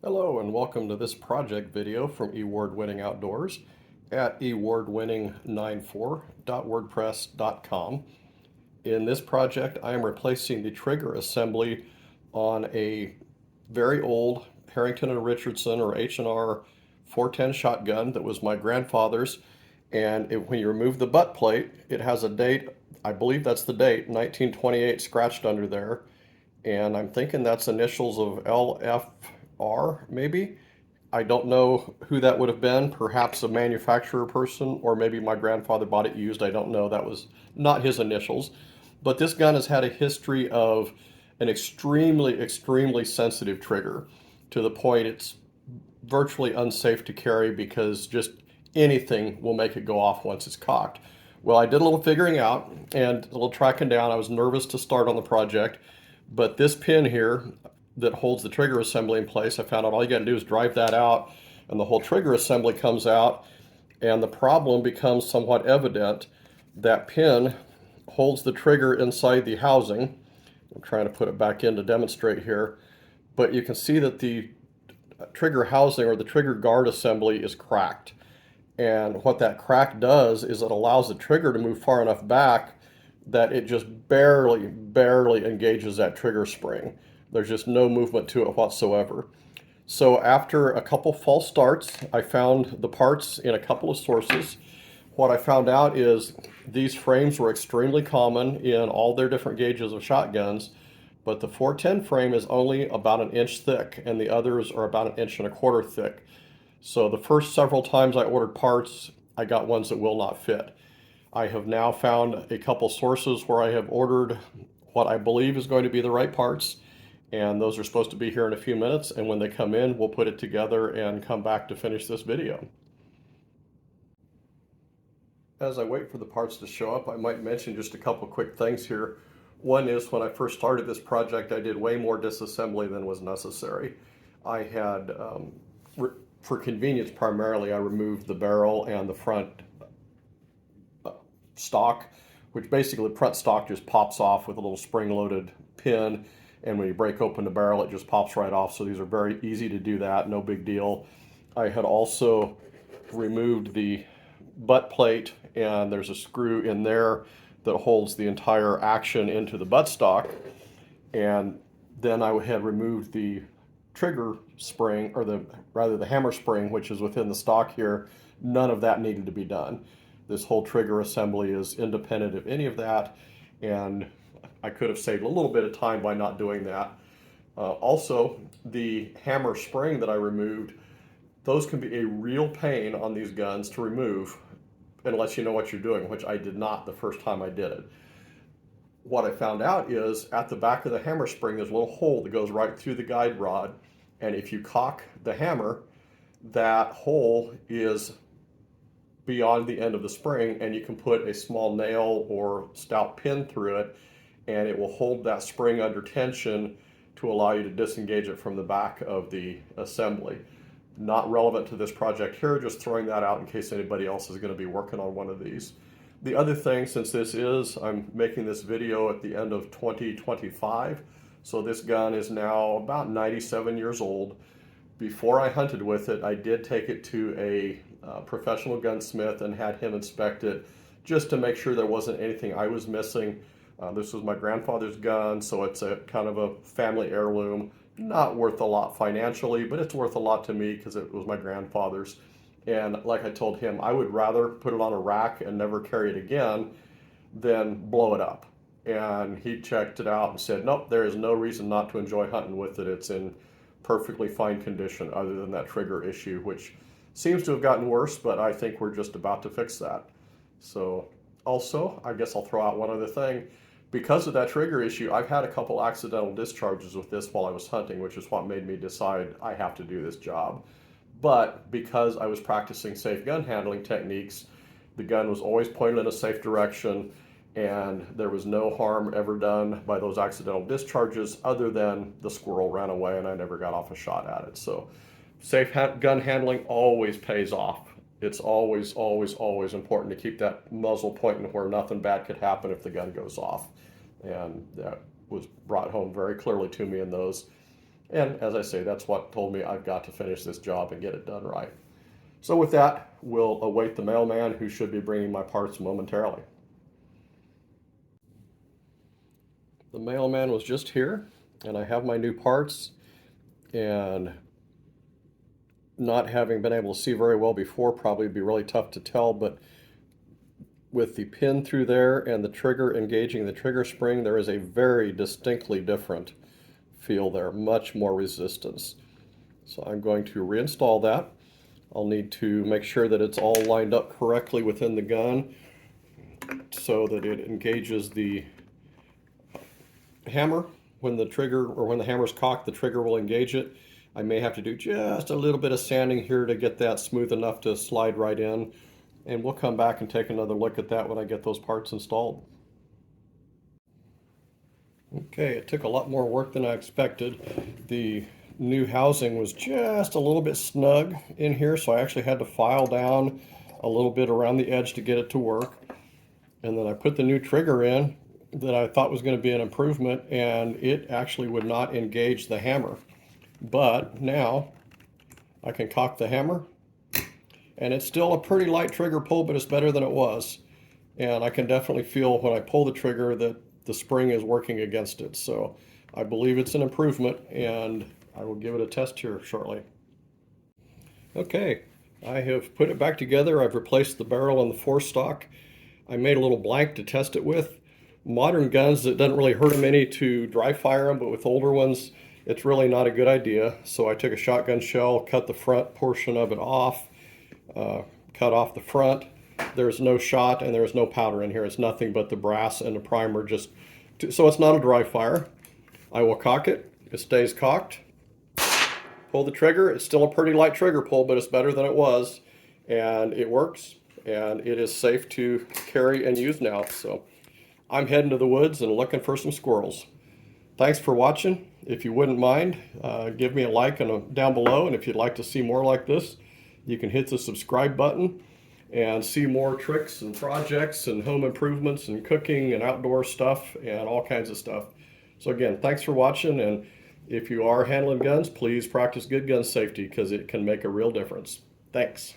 Hello and welcome to this project video from eWardWinning Outdoors at ewardwinning94.wordpress.com. In this project, I am replacing the trigger assembly on a very old Harrington & Richardson or H&R 410 shotgun that was my grandfather's. And when you remove the butt plate, it has a date, I believe that's the date, 1928 scratched under there. And I'm thinking that's initials of LFR, maybe. I don't know who that would have been, perhaps a manufacturer person, or maybe my grandfather bought it used. I don't know. That was not his initials. But this gun has had a history of an extremely sensitive trigger to the point it's virtually unsafe to carry because just anything will make it go off once it's cocked. Well, I did a little figuring out and a little tracking down. I was nervous to start on the project, but this pin here that holds the trigger assembly in place, I found out all you got to do is drive that out and the whole trigger assembly comes out, and the problem becomes somewhat evident. That pin holds the trigger inside the housing. I'm trying to put it back in to demonstrate here, but you can see that the trigger housing or the trigger guard assembly is cracked. And what that crack does is it allows the trigger to move far enough back that it just barely engages that trigger spring. There's just no movement to it whatsoever. So after a couple false starts, I found the parts in a couple of sources. What I found out is these frames were extremely common in all their different gauges of shotguns, but the 410 frame is only about an inch thick and the others are about an inch and a quarter thick. So the first several times I ordered parts, I got ones that will not fit. I have now found a couple sources where I have ordered what I believe is going to be the right parts, and those are supposed to be here in a few minutes, and when they come in, we'll put it together and come back to finish this video. As I wait for the parts to show up, I might mention just a couple quick things here. One is when I first started this project, I did way more disassembly than was necessary. I had, for convenience primarily, I removed the barrel and the front stock, which basically the front stock just pops off with a little spring-loaded pin, and when you break open the barrel, it just pops right off. So these are very easy to do that, no big deal. I had also removed the butt plate, and there's a screw in there that holds the entire action into the buttstock. And then I had removed the trigger spring, or the hammer spring, which is within the stock here. None of that needed to be done. This whole trigger assembly is independent of any of that, and I could have saved a little bit of time by not doing that. Also, the hammer spring that I removed, those can be a real pain on these guns to remove unless you know what you're doing, which I did not the first time I did it. What I found out is at the back of the hammer spring, there's a little hole that goes right through the guide rod, and if you cock the hammer, that hole is beyond the end of the spring, and you can put a small nail or stout pin through it, and it will hold that spring under tension to allow you to disengage it from the back of the assembly. Not relevant to this project here, just throwing that out in case anybody else is going to be working on one of these. The other thing, since I'm making this video at the end of 2025, so this gun is now about 97 years old. Before I hunted with it, I did take it to a professional gunsmith and had him inspect it just to make sure there wasn't anything I was missing. This was my grandfather's gun, so it's a kind of a family heirloom. Not worth a lot financially, but it's worth a lot to me because it was my grandfather's. And like I told him, I would rather put it on a rack and never carry it again than blow it up. And he checked it out and said, nope, there is no reason not to enjoy hunting with it. It's in perfectly fine condition other than that trigger issue, which seems to have gotten worse, but I think we're just about to fix that. So also, I guess I'll throw out one other thing. Because of that trigger issue, I've had a couple accidental discharges with this while I was hunting, which is what made me decide I have to do this job. But because I was practicing safe gun handling techniques, the gun was always pointed in a safe direction, and there was no harm ever done by those accidental discharges other than the squirrel ran away and I never got off a shot at it. So safe gun handling always pays off. It's always important to keep that muzzle pointing where nothing bad could happen if the gun goes off. And that was brought home very clearly to me in those. And as I say, that's what told me I've got to finish this job and get it done right. So with that, we'll await the mailman who should be bringing my parts momentarily. The mailman was just here, and I have my new parts, and not having been able to see very well before, probably be really tough to tell, but with the pin through there and the trigger engaging the trigger spring, there is a very distinctly different feel there, much more resistance. So I'm going to reinstall that. I'll need to make sure that it's all lined up correctly within the gun so that it engages the hammer. When the trigger, or when the hammer's cocked, the trigger will engage it. I may have to do just a little bit of sanding here to get that smooth enough to slide right in. And we'll come back and take another look at that when I get those parts installed. Okay, it took a lot more work than I expected. The new housing was just a little bit snug in here, so I actually had to file down a little bit around the edge to get it to work. And then I put the new trigger in that I thought was going to be an improvement, and it actually would not engage the hammer. But now I can cock the hammer, and it's still a pretty light trigger pull, but it's better than it was. And I can definitely feel when I pull the trigger that the spring is working against it. So I believe it's an improvement, and I will give it a test here shortly. Okay, I have put it back together. I've replaced the barrel and the forestock. I made a little blank to test it with. Modern guns, it doesn't really hurt them any to dry fire them, but with older ones, it's really not a good idea. So I took a shotgun shell, cut the front portion of it off, cut off the front. There's no shot and there's no powder in here. It's nothing but the brass and the primer, so it's not a dry fire. I will cock it. It stays cocked. Pull the trigger. It's still a pretty light trigger pull, but it's better than it was, and it works, and it is safe to carry and use now. So I'm heading to the woods and looking for some squirrels. Thanks for watching. If you wouldn't mind, give me a like down below, and if you'd like to see more like this, you can hit the subscribe button and see more tricks and projects and home improvements and cooking and outdoor stuff and all kinds of stuff. So again, thanks for watching, and if you are handling guns, please practice good gun safety because it can make a real difference. Thanks.